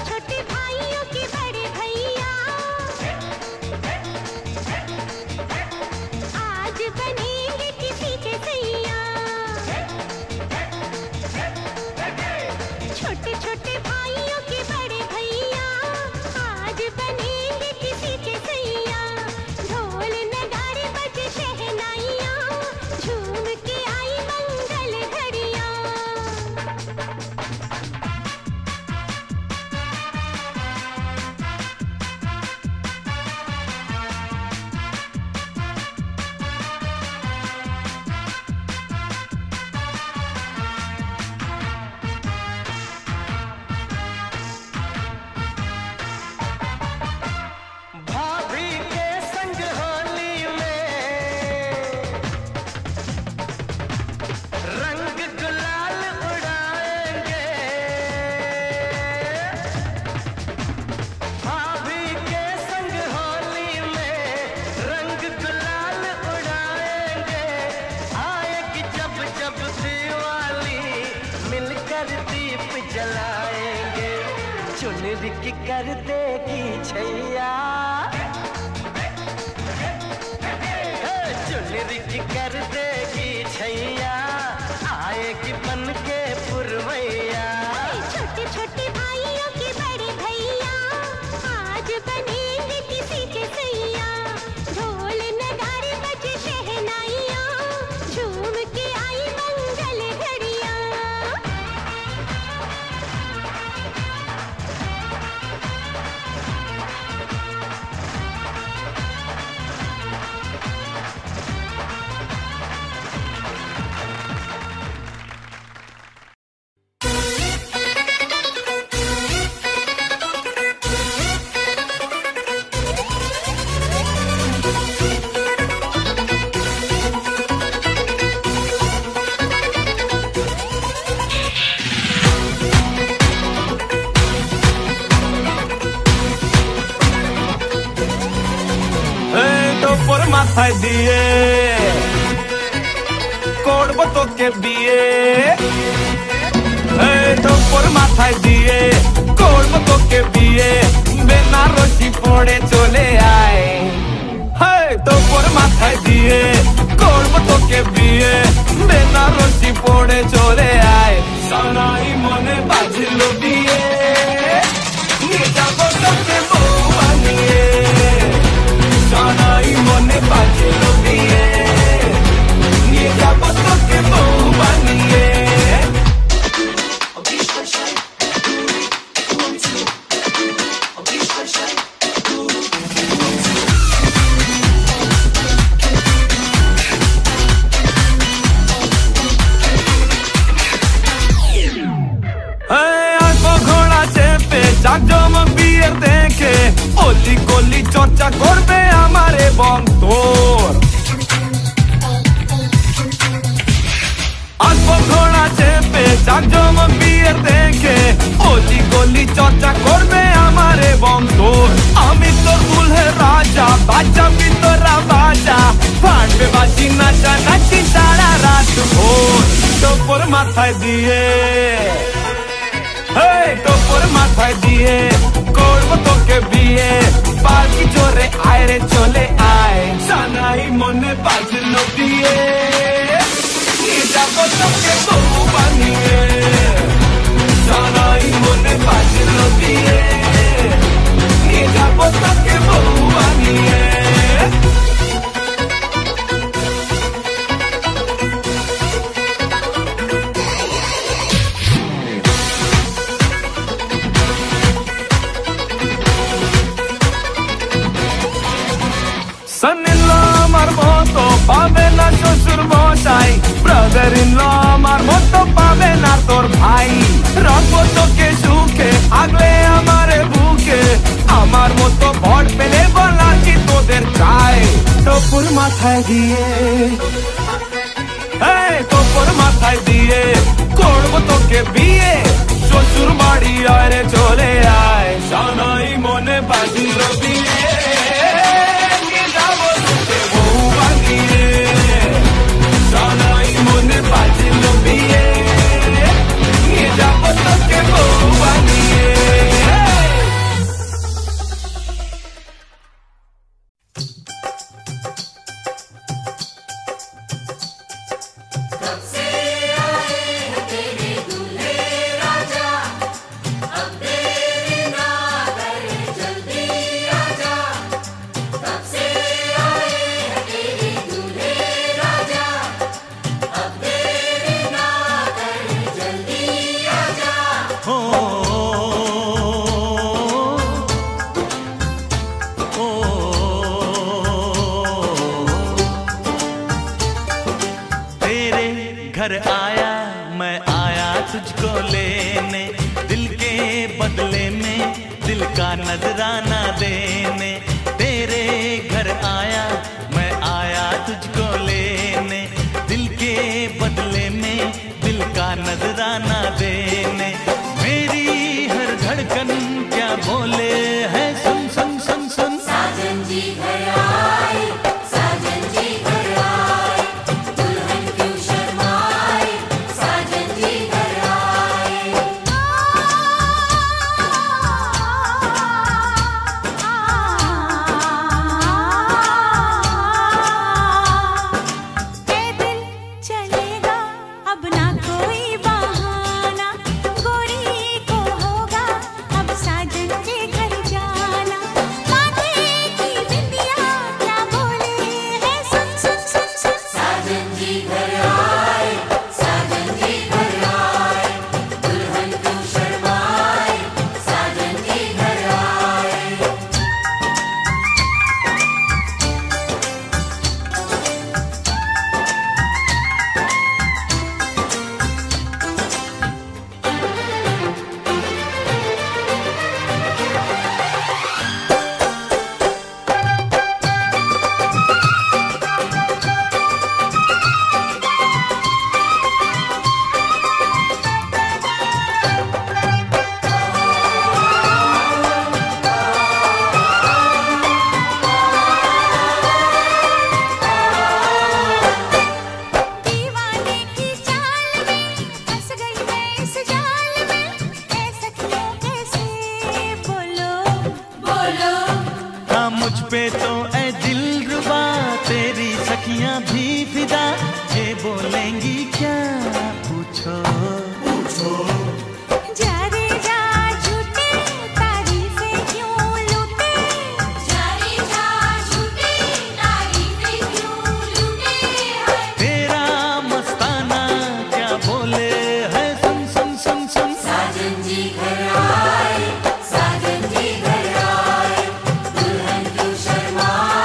छोटे भाइयों के बड़े भैया आज बनेंगे किसी के सैया। छोटे छोटे भाइयों के बड़े भैया आज बनेंगे किसी के सैया। ढोल नगाड़े बजे शहनाइयाँ झूम के आई मंगल घड़ियाँ। भाभी के संग होली में रंग गुलाल उड़ाएंगे। भाभी के संग होली में रंग गुलाल उड़ाएंगे। आएगी जब जब दिवाली मिलकर दीप जलाएंगे। चुनरी की कर देगी छैया, चुनरी की कर देगी छैया। आएगी बन के पुरवैया। छोटे छोटे भाइयों के बड़े भैया आज बनेंगे किसी के सैया। ढोल नगाड़े बजे शहनाइयाँ झूम के आई मंगल घड़ियाँ। তোর মাথায় দিয়ে করবো তোকে বিয়ে। তোর মাথায় দিয়ে করবো তোকে বিয়ে। বেনারসি পড়ে চলে আয়। তোর মাথায় দিয়ে করবো তোকে বিয়ে। বেনারসি পড়ে চলে আয়। সানাই মনে বাজলো বিয়ে। নিয়ে যাবো তোকে বউ বানিয়ে। সানাই মনে বাজলো বিয়ে। নিয়ে যাবো তোকে বউ বানিয়ে। জাকজমক বিয়ের দেখে অলি গলি চর্চা করবে আমার এবং তোর। আসবো ঘোড়া চেপে জাকজমক বিয়ের দেখে অলি গলি চর্চা করবে আমার এবং তোর। আমি তোর দুলহে রাজা বাজাবি তোরা বাজা। ফাটবে বাজি নাচা নাচি সারা রাত ভোর। তোর মাথায় দিয়ে তোর মাথায় দিয়ে করবো তোকে বিয়ে। পালকি জোরে আয় রে চলে আয়। সানাই মনে বাজলো বিয়ে। নিয়ে যাবো তোকে বউ বানিয়ে। সানাই মনে বাজলো বিয়ে। নিয়ে যাবো তোকে বউ বানিয়ে। son-in-law আমার মতো পাবে না শ্বশুর মশাই। brother-in-law আমার মতো পাবে না তোর ভাই। রাখবো তোকে সুখে আগলে আমারে বুকে। আমার মতো ভর পেলে বলা কি তোদের চাই। তোর মাথায় দিয়ে তোর মাথায় দিয়ে করবো তোকে বিয়ে। শ্বশুর বাড়ি আয় চলে আয়। সানাই মনে বাজলো বিয়ে। সানাই মনে বাজলো বিয়ে। নিয়ে যাবো তোকে বউ বানিয়ে। घर आया मैं आया तुझको लेने, दिल के बदले में दिल का नजराना देने। तेरे घर आया मैं आया तुझको लेने, दिल के बदले में दिल का नजराना देने। मेरी हर धड़कन क्या बोले है, सुन सुन सुन सुन। साजन जी घर आए, साजन जी घर आए, दुल्हन क्यों शर्माए, साजन जी घर आए। ए दिल चलेगा अब ना कोई बहाना, गोरी को होगा अब साजन के घर जाना। माथे की बिंदिया क्या बोले है, सुन सुन सुन सुन। साजन जी घर आए, साजन जी घर आए, दुल्हन क्यों शर्माए, साजन जी घर आए। दीवाने की चाल में फंस गई मैं इस जाल में, ऐ सखियों कैसे बोलो बोलो हाँ मुझ पे तो ऐ दिलरुबा तेरी सखियां भी फिदा, ये बोलेंगी क्या पूछो। जा रे जा झूठे तारीफें क्यों लूटे, जारी जा झूठी तारीफें क्यों लूटे हैं। तेरा मस्ताना क्या बोले है, सुन सुन सुन सुन। साजन जी घर आए, साजन जी घर आए, दुल्हन क्यों शर्माए,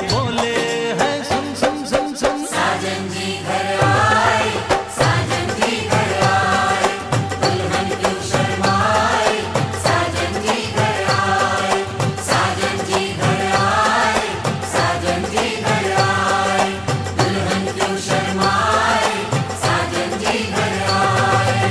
बोले हैं, सुन सुन सुन सुन। साजन जी घर आए, साजन जी घर आए, दुल्हन क्यों शर्माए, साजन जी घर आए, साजन जी घर आए, साजन जी घर आए, दुल्हन क्यों शर्माए, साजन जी घर आए।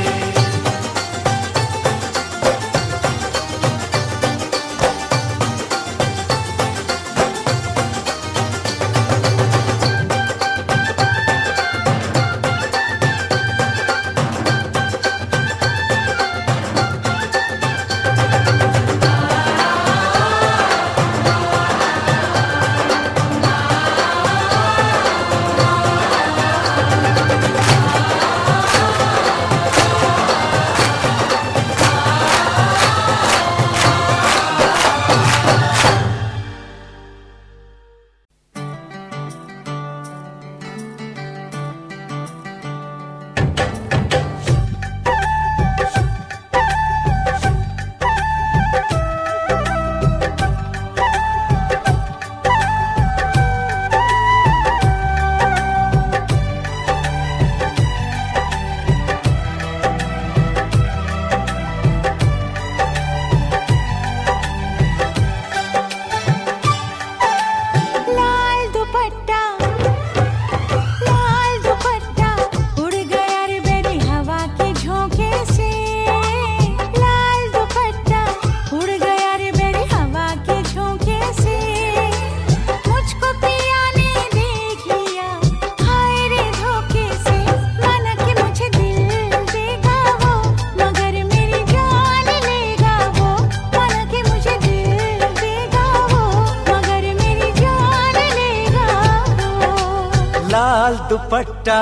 लाल दुपट्टा,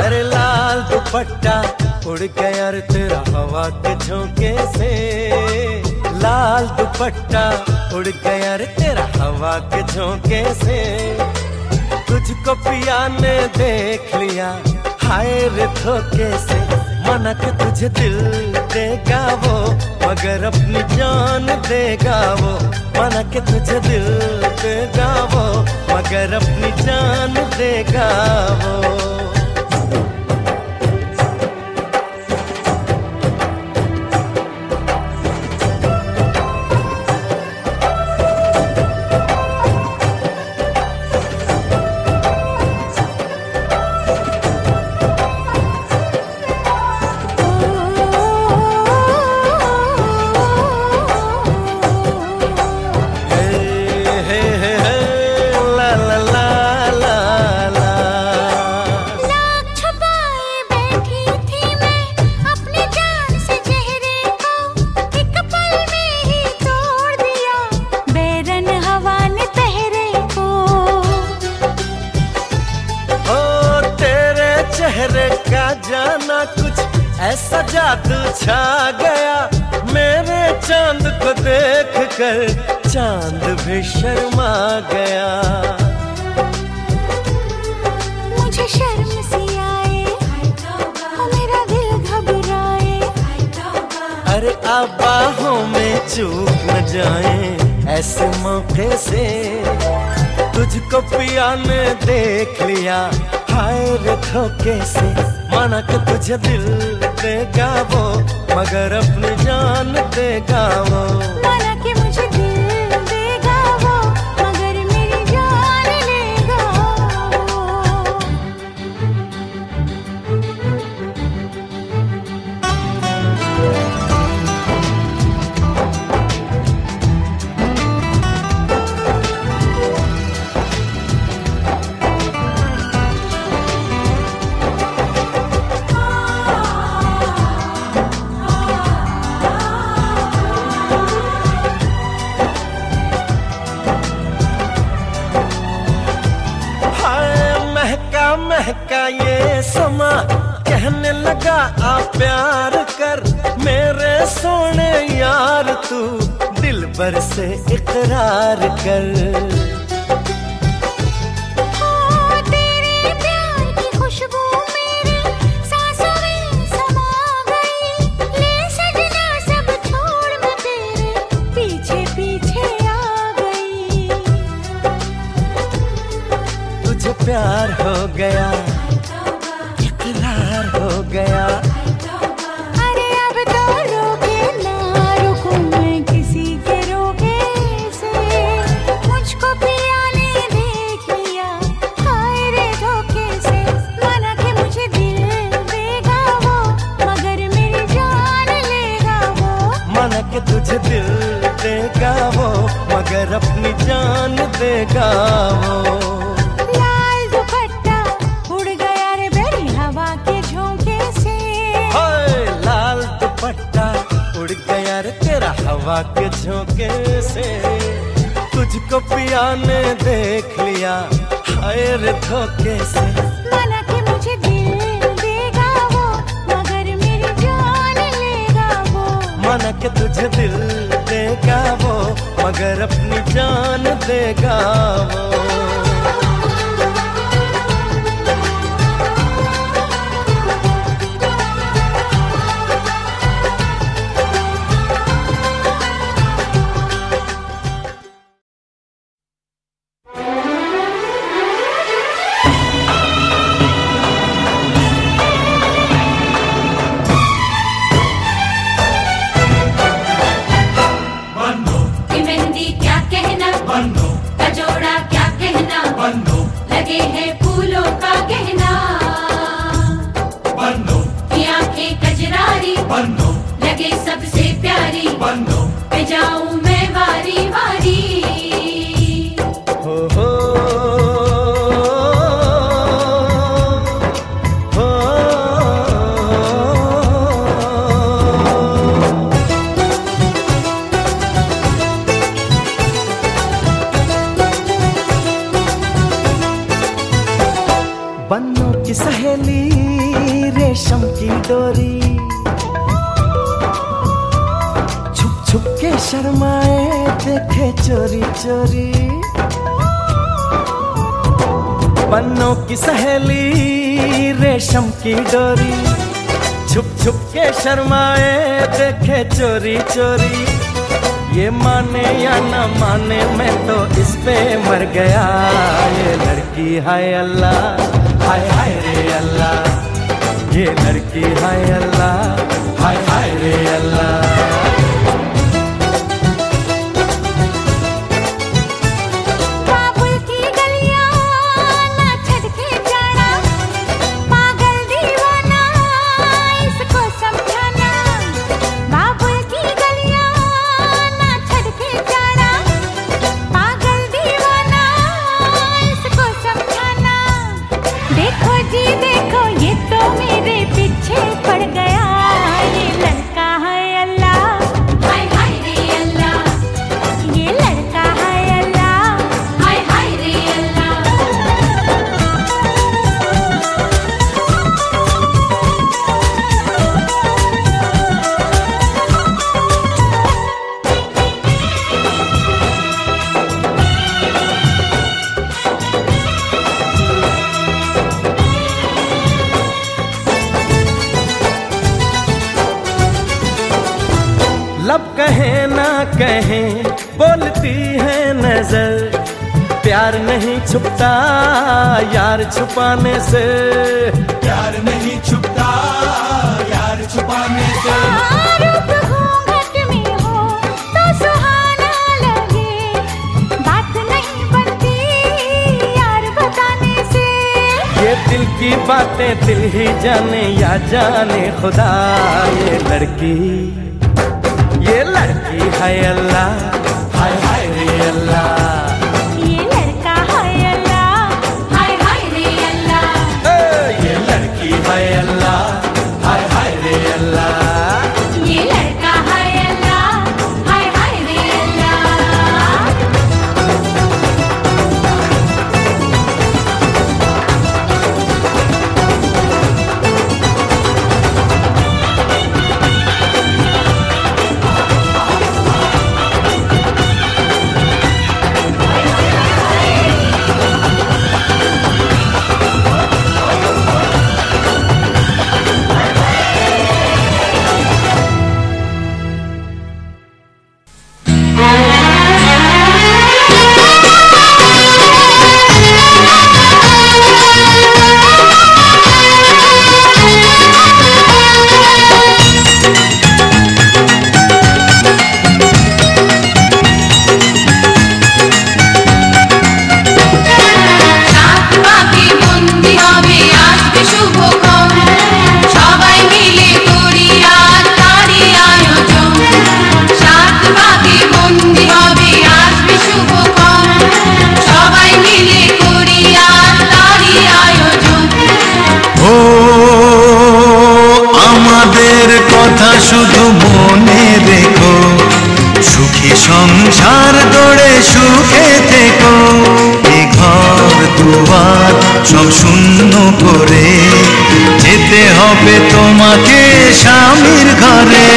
अरे लाल दुपट्टा उड़ गया रे तेरा हवा के झोंके से। लाल दुपट्टा उड़ गया रे तेरा हवा के झोंके से। तुझको पिया ने देख लिया हाय रे धोखे से। मना के तुझे दिल देगा वो मगर अपनी जान देगा वो। मना के तुझे दिल देगा वो मगर अपनी जान देगा वो। चेहरे का जाना कुछ ऐसा जादू छा गया। मेरे चांद को देख कर चांद भी शर्मा गया। मुझे शर्म सी आए और मेरा दिल घबराए। अरे आप बाहों में चूक न जाए ऐसे मौके से। तुझको पिया ने देख लिया हाय रे धोखे से। माना कि तुझे दिल देगा वो मगर अपनी जान देगा वो। माना कि मुझे दिल देगा वो मगर मेरी जान लेगा वो। महका ये समा कहने लगा आ प्यार कर। मेरे सोने यार तू दिल भर से इकरार कर। तेरे प्यार की खुशबू मेरी सांसों में समा गई। ले सजना सब छोड़ मैं तेरे पीछे पीछे आ गई। प्यार हो गया, इकरार हो गया। अरे अब तो रोके ना रुकूं मैं किसी के रोके से, मुझको पिया ने देख लिया हाय रे धोखे से। माना कि मुझे दिल देगा वो, मगर मेरी जान लेगा वो। माना कि तुझे दिल देगा वो, मगर अपनी जान देगा वो। लाल दुपट्टा उड़ गया रे बेरी हवा के झोंके से। हाय लाल दुपट्टा उड़ गया रे तेरा हवा के झोंके से। तुझको पिया ने देख लिया हाय रे धोखे से। माना कि मुझे दिल देगा वो, मगर मेरी जान लेगा वो। माना कि तुझे दिल देगा वो, मगर अपनी जान देगा वो। कि मेहंदी क्या कहना, कजोड़ा क्या कहना, लगे हैं फूलों का गहना। की आंखें कजरारी, लगे सबसे प्यारी, पे जाऊं मैं वारी वारी। हो हो हो बन्नों की सहेली रेशम की डोरी, छुप छुप के शर्माए देखे चोरी चोरी। बन्नों की सहेली रेशम की डोरी, छुप छुप के शर्माए देखे चोरी चोरी। ये माने या न माने मैं तो इस पे मर गया। ये लड़की हाय अल्लाह, हाय हाय रे अल्लाह। ये लड़की हाय अल्लाह, हाय हाय रे अल्लाह। बाबुल की गलियां ना छड़ के जाना, पागल दीवाना इसको समझाना। बाबुल की गलियां ना छड़ के जाना, पागल दीवाना इसको समझाना। देखो जी देखो ये तो मेरे पीछे पड़ गया। ये लड़का है अल्लाह, हाय हाय रे अल्लाह, ये लड़का है अल्लाह। हाय हाय रे अल्लाह। लब कहे ना कहे बोलती है नजर, प्यार नहीं छुपता यार छुपाने से। प्यार नहीं छुपता यार छुपाने से। रूप घूंघट में हो तो सुहाना लगे, बात नहीं बनती यार बताने से। ये दिल की बातें दिल ही जाने या जाने खुदा। ये लड़की हाय अल्लाह, हाय हाय रे अल्लाह। ये लड़का है अल्लाह, हाय हाय रे अल्लाह। ये लड़की हाय अल्लाह, हाय हाय रे अल्लाह। ये लड़का है अल्लाह, हाय हाय रे अल्लाह। সব শূন্য করে যেতে হবে তোমাকে স্বামীর ঘরে।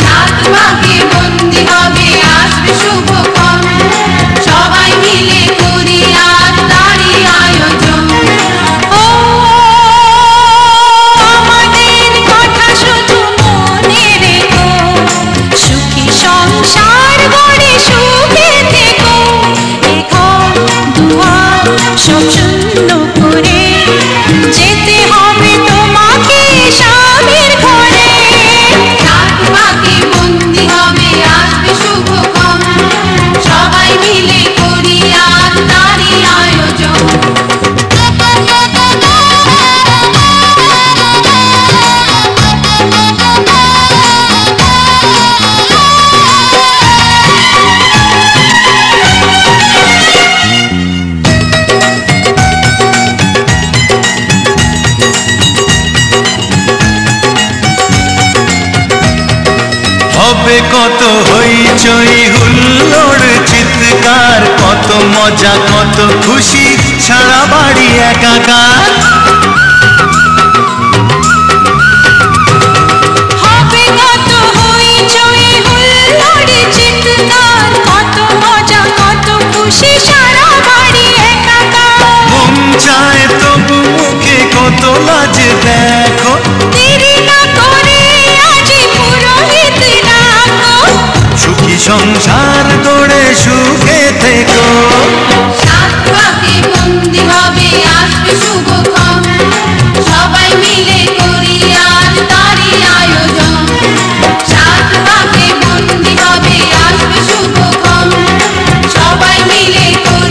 সাত মাকে বন্দি হবে আসবে শুভক্ষণ, সবাই মিলে করি আজ তারই আয়োজন। ও আমাদের কথা শুধু মনে রেখো, সুখী সংসার গড়ে সুখে থেকো। এ ঘর দুয়ার সব শূন্য করে যেতে হবে তোমাকে স্বামীর ঘরে। সাত মাকে বন্দি হবে আসবে শুভক্ষণ, সবাই মিলে করি আজ তারই আয়োজন। হবে কত হইচই হুল্লোড় চিৎকার, কত মজা কত খুশি সারা বাড়ি একাকার। হবে কত হইচই হুল্লোড় চিৎকার, কত মজা কত খুশি সারা বাড়ি একাকার। মন চায় তবু মুখে কত লাজ দেখো, দেরি না করে আজই পুরোহিত ডাকো। সুখী সংসার গড়ে সুখে থেকো। সাত মাকে বন্দি হবে আসবে শুভক্ষণ, সবাই মিলে করি আজ তারই আয়োজন। সাত মাকে বন্দি হবে আসবে শুভক্ষণ, সবাই মিলে করি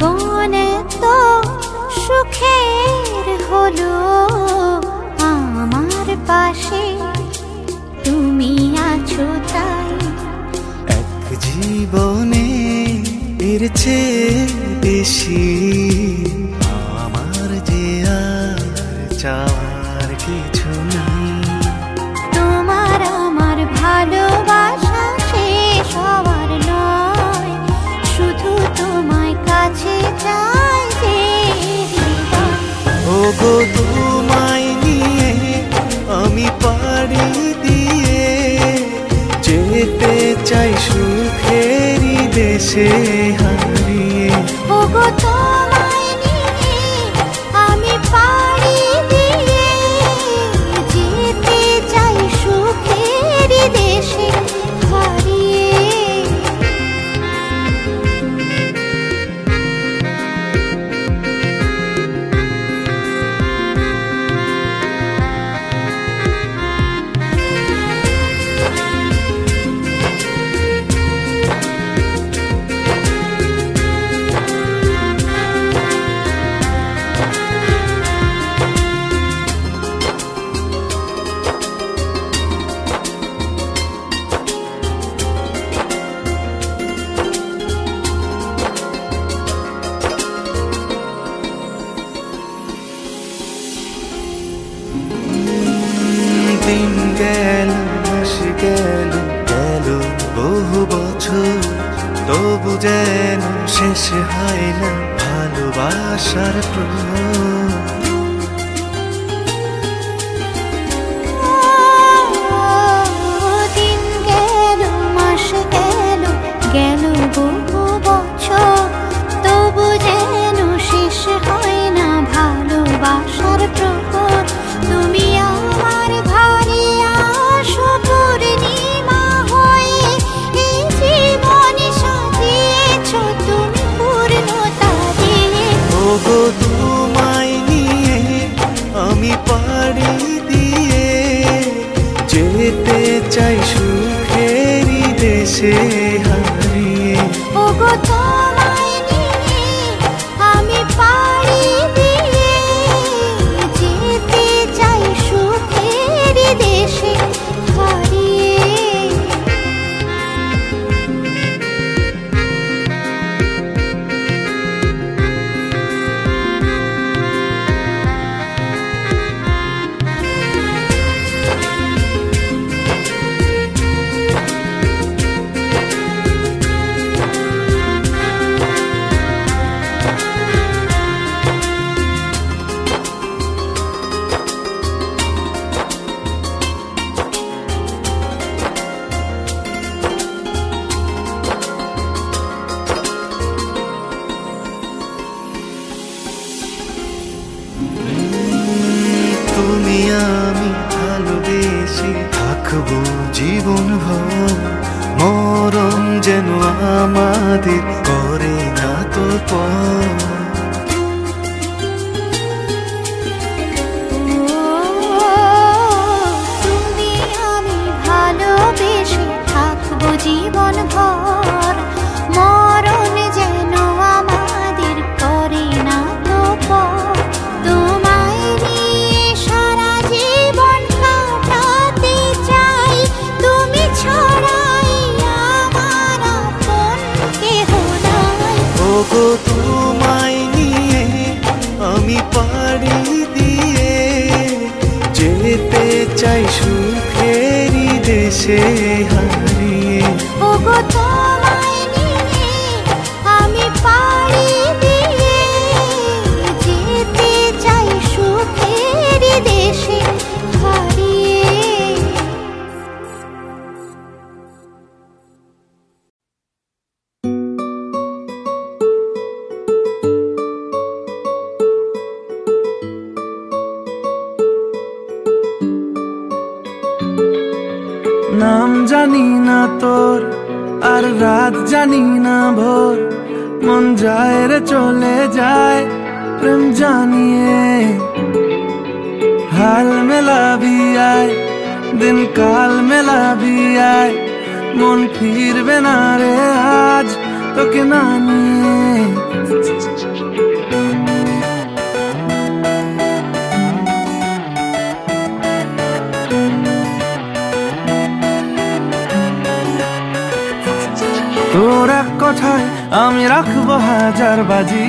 জীবনে তো সুখের হলো আমার পাশে তুমি আছো তাই। এক জীবনে এর চেয়ে বেশি আমার যে আর চাওয়ার কিছু নেই। তোমার আমার ভালোবাসা শেষ হওয়ার নয়, শুধু তোমায় কাছে চাই যে হৃদয়। ওগো তোমায় নিয়ে আমি পাড়ি দিয়ে যেতে চাই সুখেরই দেশে হারিয়ে। ওগো তোমায় নিয়ে আমি পাড়ি দিয়ে যেতে চাই সুখের দেশে হারিয়ে। দিন গেল মাস গেল গেল বহু বছর, তবু যেন শেষ হয় না ভালোবাসার প্রহর। দিন গেল মাস গেল গেল বহু বছর, তবু যেন শেষ হয় না ভালোবাসার প্রহর। তুমি আমার ঘরে আসো পূর্ণিমা হয়ে, এই জীবন সাজিয়েছ তুমি পূর্ণতা দিয়ে। ওগো তোমায় নিয়ে আমি পাড়ি দিয়ে যেতে চাই সুখেরই দেশে হারিয়ে। ওগো তোমায় নিয়ে আমি পাড়ি দিয়ে যেতে চাই সুখের দেশে হারিয়ে। তুমি আমি ভালোবেসে থাকবো জীবন ভর, মরণ যেন আমাদের করে না তো পর। তুমি আমি ভালোবেসে থাকবো জীবন ভর, মরণ যেন আমাদের করে না তো পর। তোমায় নিয়ে সারা জীবন কাটাতে চাই, তুমি ছাড়াই আমার আপন কেহ নাই। ওগো তোমায় নিয়ে আমি পাড়ি দিয়ে যেতে চাই সুখেরই দেশে হারিয়ে। ওগো তোমায় নিয়ে আমি পাড়ি দিয়ে যেতে চাই সুখের দেশে হারিয়ে। নাম জানি না তোর আর রাত জানি না ভোর, মন যায় রে চলে যায় প্রেম জানিয়ে। হাল মেলাবি আয় দিন কাল মেলাবি আয়, মন ফিরবে না রে আজ তোকে না নিয়ে। তোর এক কথায় আমি রাখবো হাজার বাজি,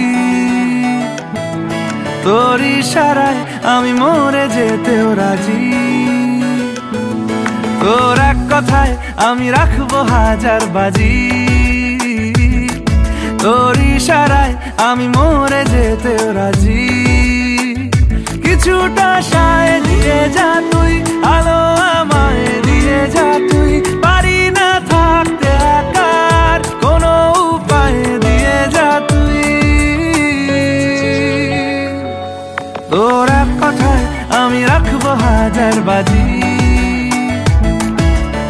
তোর ইশারায় আমি মরে যেতেও রাজি। তোর এক কথায় আমি রাখবো হাজার বাজি, তোর ইশারায় আমি মরে যেতেও রাজি। কিছুটা সায় দিয়ে যা তুই, আলো আমায় দিয়ে যা তুই, পারি না থাকতে একার কোনো উপায় দিয়ে যা তুই। তোর এক কথায় আমি রাখবো হাজার বাজি,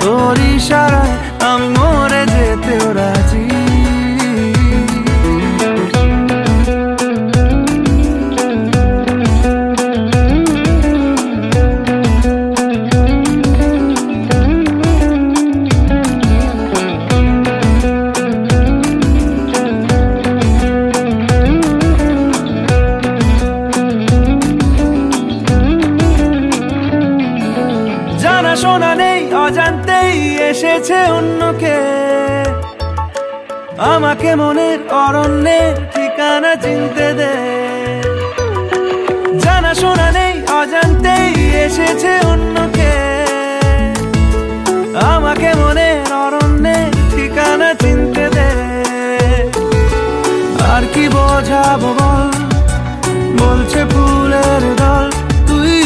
তোর ইশারায় আমি মরে যেতেও রাজি। শোনা নেই অজান্তেই এসেছে অন্যকে, আমাকে মনের অরণ্যের ঠিকানা চিনতে দে। জানা শোনা নেই অজান্তেই এসেছে অন্যকে, আমাকে মনের অরণ্যের ঠিকানা চিনতে দে। আর কি বোঝাবো বল, বলছে ফুলের দল তুই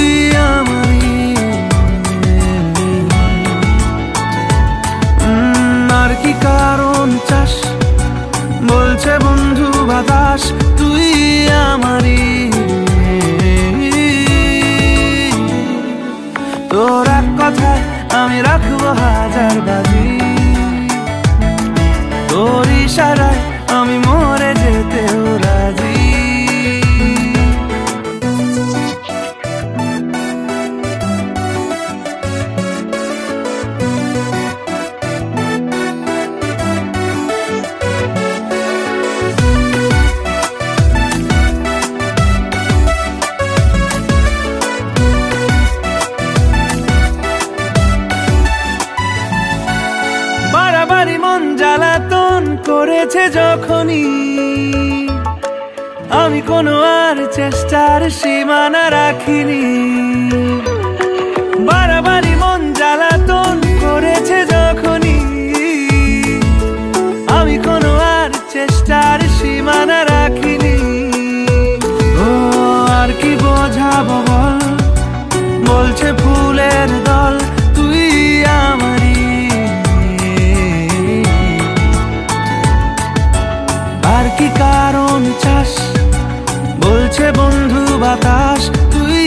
আমারই। আর কি কারণ চাস, বলছে বন্ধু বাতাস তুই আমারই। তোর এক কথায় আমি রাখবো হাজার বাজি, তোর ইশারায় আমি মরে যেতেও রাজি। বাড়াবাড়ি মন জ্বালাতন করেছে যখনই, আমি কোনো আর চেষ্টার সীমানা রাখিনি। বাড়াবাড়ি মন জ্বালাতন করেছে যখনই, আমি কোনো আর চেষ্টার সীমানা রাখিনি। ও আর কি বোঝাবো বল, বলছে ফুলের দল তুই আমারই। আর কি কারণ চাস, বলছে বন্ধু বাতাস তুই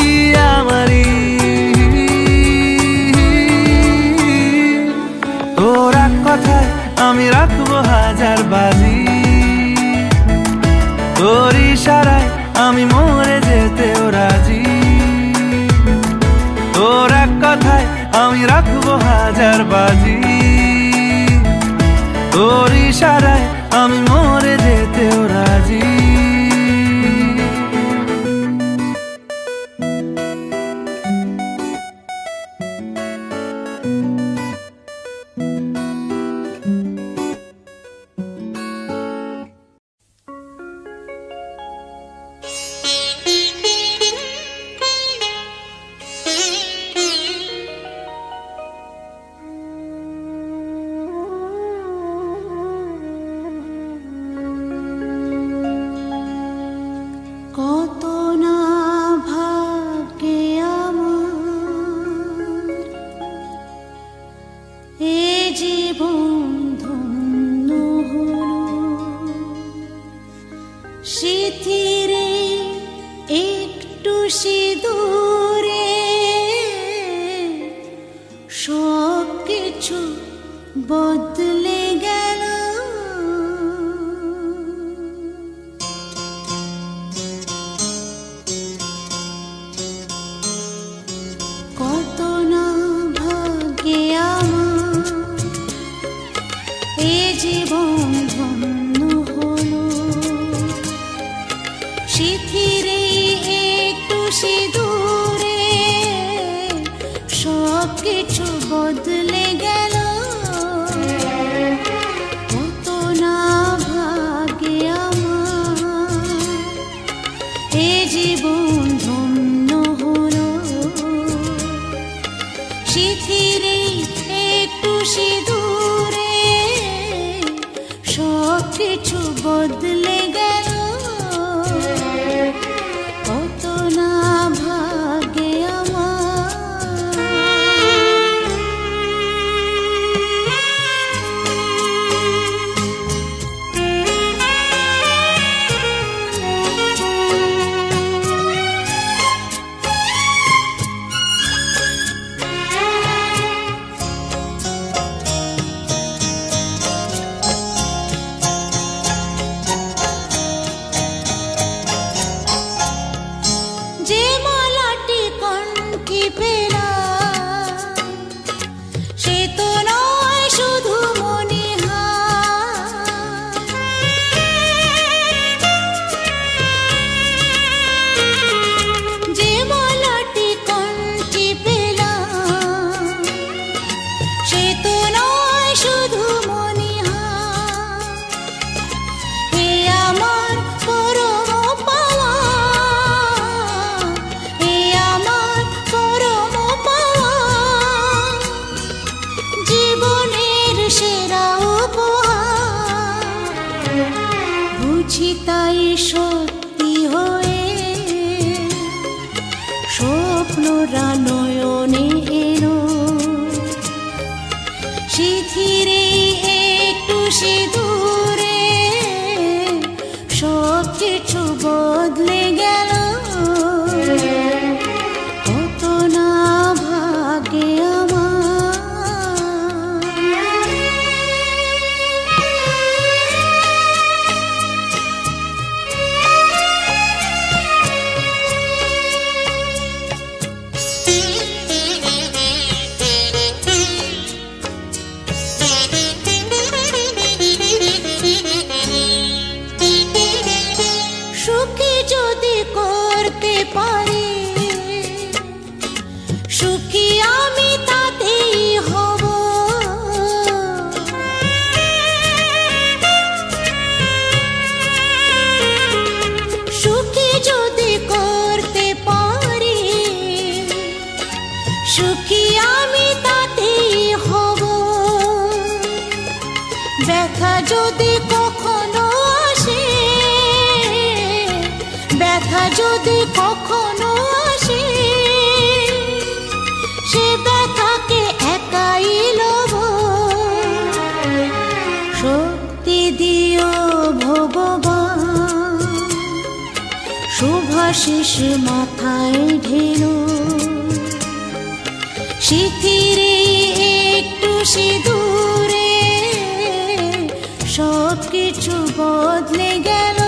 আমারই। তোর এক কথায় আমি রাখবো হাজার বাজি, তোর ইশারায় আমি মরে যেতেও রাজি। তোর এক কথায় আমি রাখবো হাজার বাজি, তোর ইশারায় আমি মরে যেতেও রাজি। কত না ভাগ্যে আমার এ জীবন ধন্য হলো, স্মৃতিরে একটু সিঁদুরে সব কিছু বদলে গেল। কত না ভাগ্যে আমার এ জীবন ধন্য সিঁদুরে সব কিছু বদলে গেল কত না ভাগ্যে যে মালাটি কণ্ঠে পেলাম সে তো নয় শুধু মনে যে মালাটি কণ্ঠে পেলাম সে তো নয় শুধু মনে হে আমার পরম পাওয়া হে আমার পরম পাওয়া জীবনের সেরা উপহার বুঝি তাই সত্যি হয়ে স্বপ্নরা নয়নে এলো শিথিরে একটু সিঁদুরে সব কিছু বদলে গেল কত না ভাগ্যে সুখী যদি করতে পারি সুখী আমি তাতেই হব সুখী যদি করতে পারি সুখী আমি তাতেই হব ব্যথা যদি কখনো আসে ব্যথা যদি কখনো আসে সে ব্যথাকে একাই লব শক্তি দিও ভগবান শুভাশিস মাথায় ঢেলো শিথিরে একটু সিঁদুরে সব কিছু বদলে গেল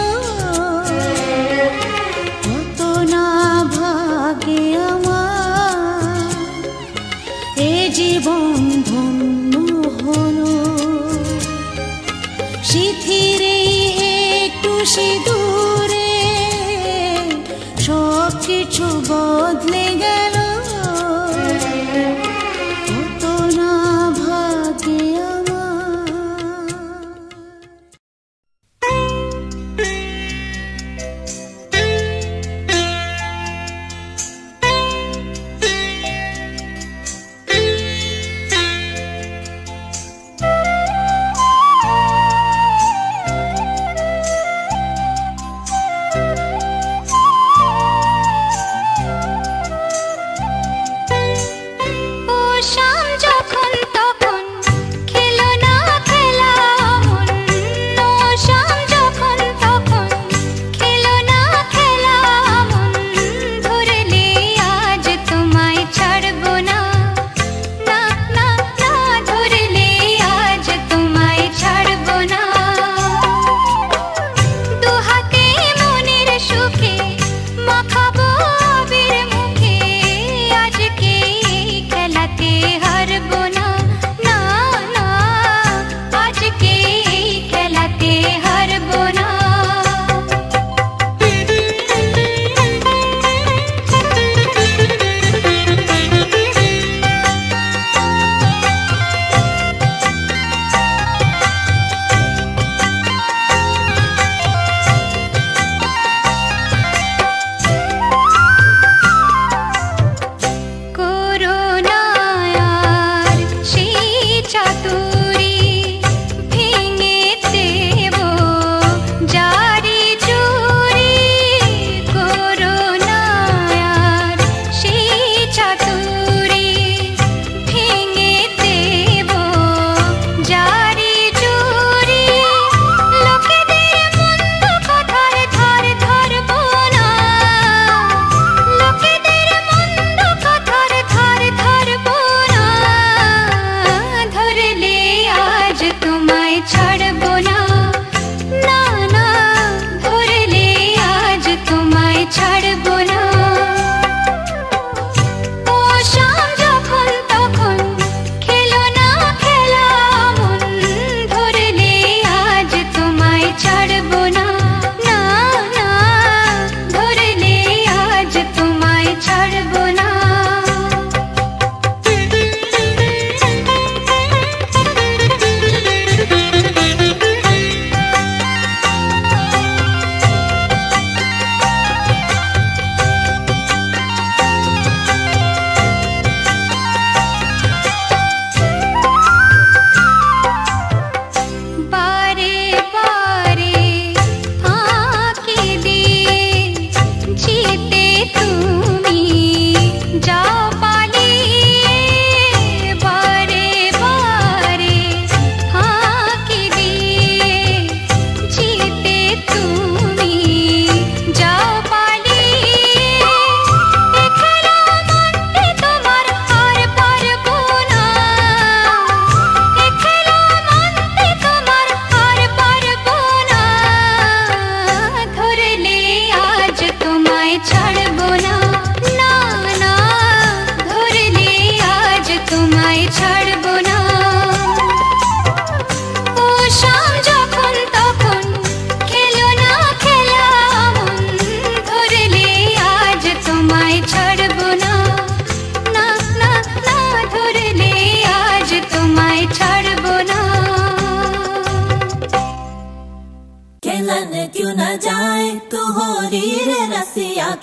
কত না ভাগ্যে আমার এ জীবন ধন্য হলো শিথিরে একটু সিঁদুরে সব কিছু বদলে গেল কত না ভাগ্যে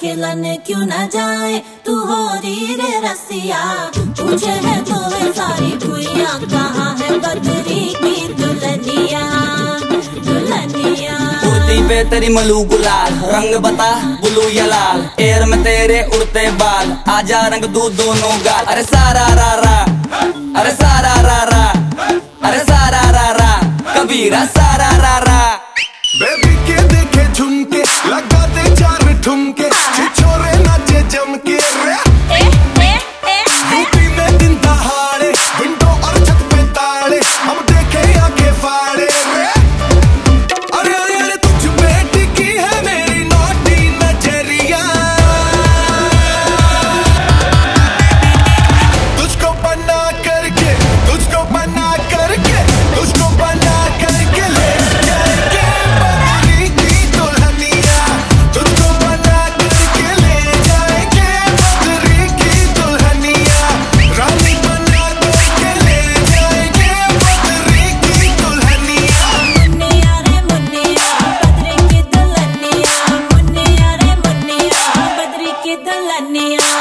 खिलन क्यों न जाए तू हो री रे रसिया पूछे है तो वे सारी कुइया कहाँ है बदरी की दुल्हनिया दुल्हनिया कुर्ती पे तेरी मलू गुलाल रंग बता ब्लू या लाल एयर में तेरे उड़ते बाल आजा रंग दू दोनों गाल अरे सारा रा रा अरे सारा रा रा अरे सारा रा रा कबीरा सारा रा रा बेबी के देखे झुमके लगा दे चार ठुमके छिछोरे नाचे जम के रे यूपी में दिन दहाड़े विंडो और छत पे ताड़े हम देखे आंखें फाड़े रे अरे अरे अरे तुझ पे टिकी है मेरी नौटी नजरिया तुझको बना करके तुझको बना करके तुझको बना करके ले जाएंगे बदरी की दुल्हनिया तुझको बना करके ले जाएंगे बदरी की दुल्हनिया रानी बना करके ले जाएंगे बदरी की दुल्हनिया मुन्निया रे मुन्निया बदरी की दुल्हनिया मुन्निया रे मुन्निया बदरी की दुल्हनिया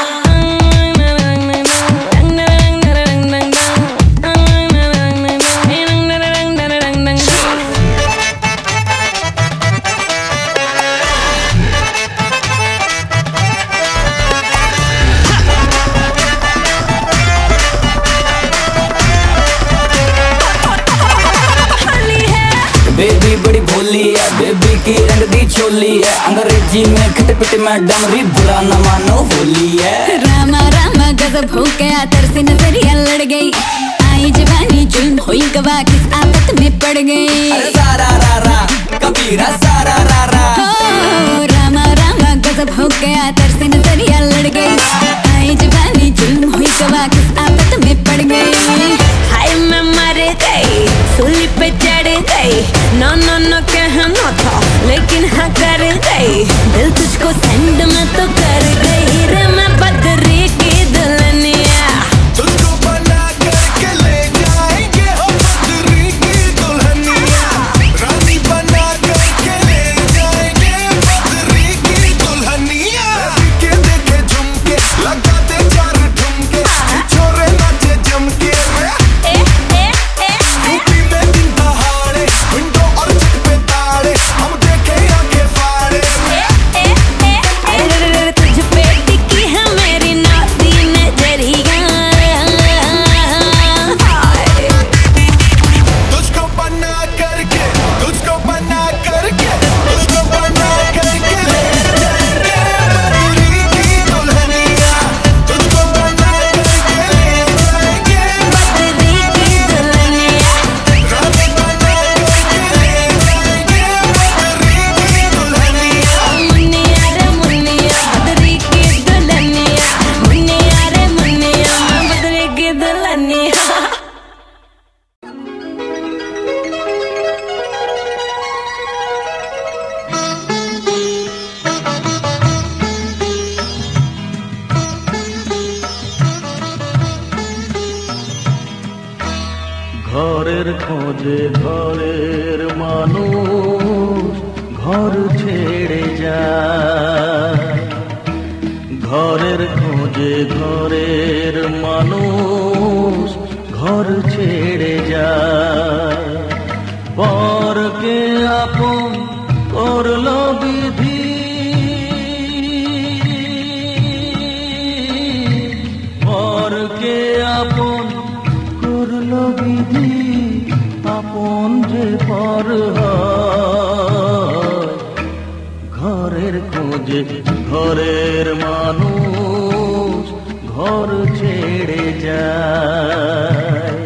बेबी बड़ी भोली है बेबी की रंग दी चोली है अंग्रेजी में खट पिट में डमरी बुरा न मानो होली है रामा रामा गजब हो गया तरसे नजरिया लड़ गई आई जवानी जुल्म हुई गवा किस आफत में पड़ गई अरे सारा रा रा कबीरा सारा रा रा ओ रामा रामा गजब हो गया तरसे नजरिया लड़ गई आई जवानी जुल्म हुई गवा किस आफत में पड़ गई हाय मैं मर गई सूली पे चढ़ गई नो नो नो कहना था लेकिन हाँ कर गई दिल तुझको सेंड में तो कर गई रे मैं बदरी की दुल्हनिया तुझको बना करके ले जाएंगे हो बदरी की दुल्हनिया रानी बना करके ले जाएंगे बदरी की दुल्हनिया के देखे झुमके लगा दे चार ठुमके छोरे नाचे जम के रे ঘরের খোঁজে ঘরের মানুষ ঘর ছেড়ে যায়, ঘরের খোঁজে ঘরের মানুষ ঘর ছেড়ে যায়। পরকে আপন করলো বিধি, পরকে আপন করলো বিধি, আপন যে পর হয়। ঘরের খোঁজে ঘরের মানুষ ঘর ছেড়ে যায়,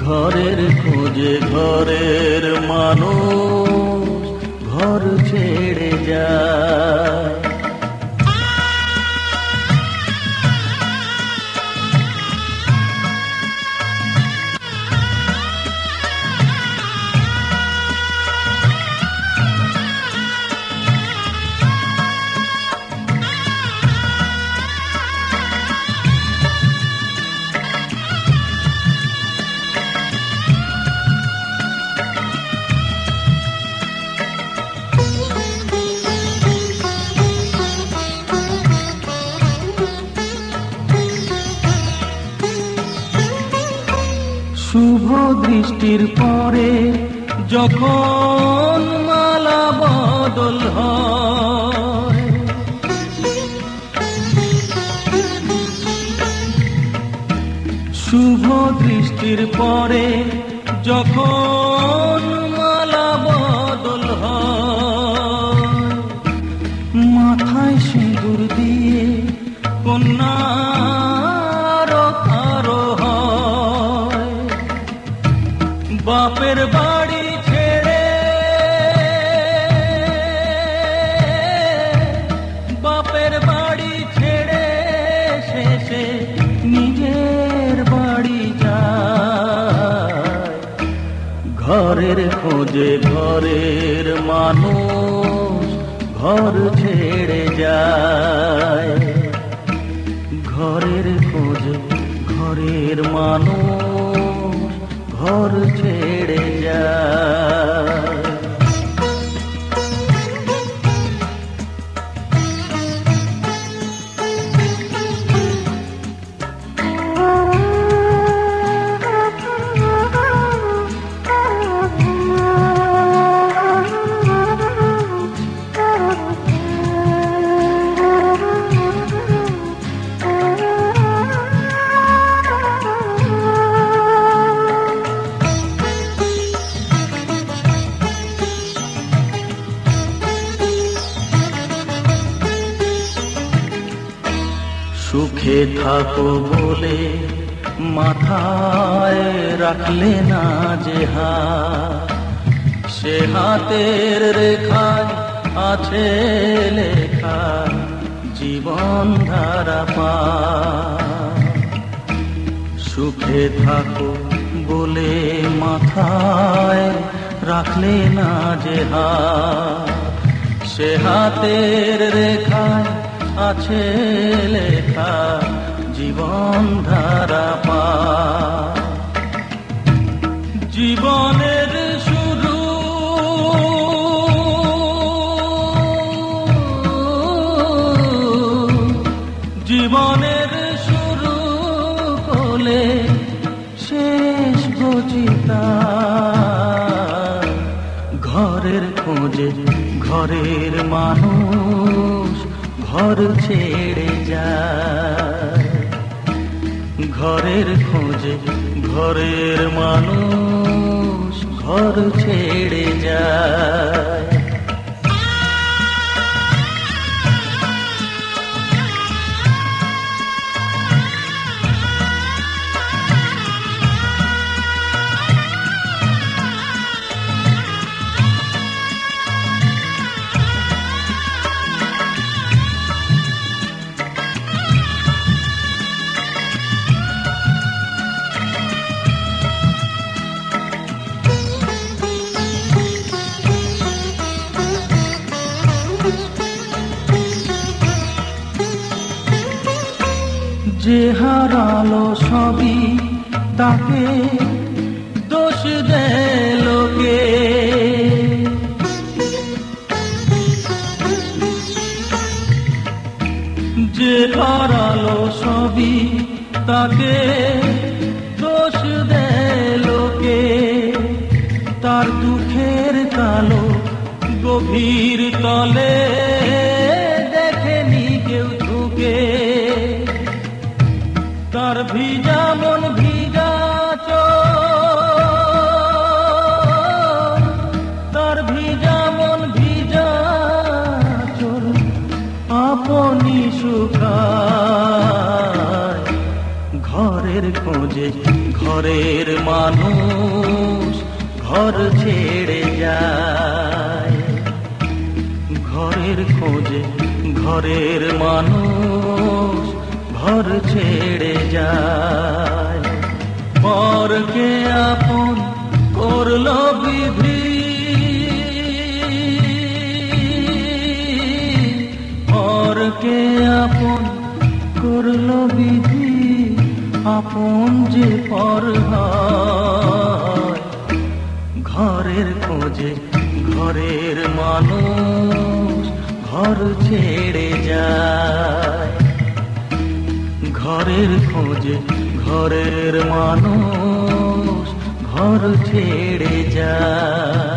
ঘরের খোঁজে ঘরের মানুষ ঘর ছেড়ে যায়। শুভ দৃষ্টির পরে যখন মালা বদল হয়, শুভ দৃষ্টির পরে যখন মালা বদল হয়, মাথায় সিঁদুর দিয়ে কন্যার আরো হয়। বাপের বাড়ি ছেড়ে, বাপের বাড়ি ছেড়ে শেষে নিজের বাড়ি যায়। ঘরের খোঁজে ঘরের মানুষ ঘর ছেড়ে যায়, ঘরের খোঁজে ঘরের মানুষ ঘর ছেড়ে যায়। সুখে থাকো বলে মাথায় রাখলে না যে হাত, সে হাতের রেখায় আছে লেখা জীবন ধারা পার। সুখে থাকো বলে মাথায় রাখলে না যে হাত, সে হাতের রেখায় আছে লেখা জীবন ধারা পার। জীবনের শুরু জীবনের শুরু করলে শেষ গজিতা। ঘরের খোঁজে ঘরের মানুষ ঘর ছেড়ে যায়, ঘরের খোঁজে ঘরের মানুষ ঘর ছেড়ে যায়। যে হারালো সবই তাকে তার দুঃখের কালো গভীর তলে দেখেনি কেউ ঝুঁকে, তার ভিজা মন ভিজা চোখ, তার ভিজা মন ভিজা চোখ আপনি শুকায়। ঘরের খোঁজে ঘরের মানুষ ঘর ছেড়ে যায়, ঘরের খোঁজে ঘরের মানুষ ঘর ছেড়ে যায়। পরকে আপন করলো বিধি, পরকে আপন করলো বিধি, আপন যে পর হয়। ঘরের খোঁজে ঘরের মানুষ ঘর ছেড়ে যায়, ঘরের খোঁজে ঘরের মানুষ ঘর ছেড়ে যায়।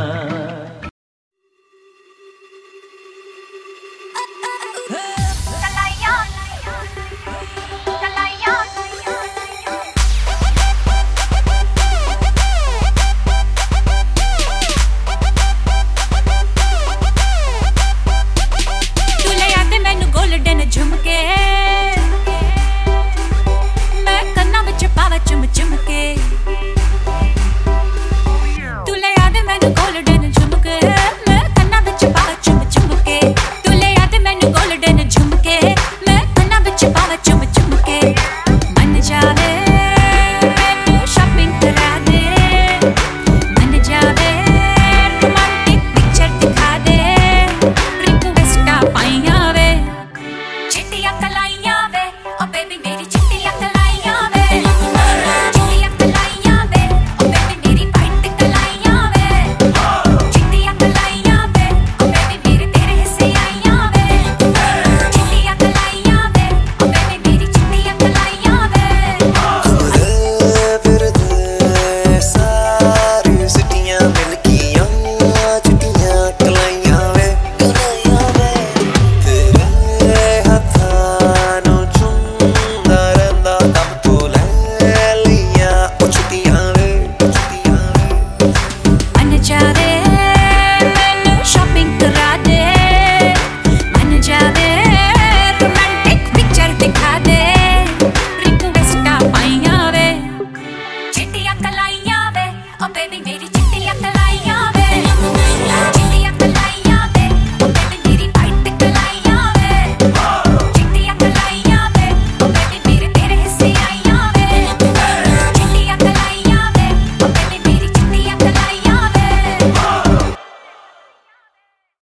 Baby,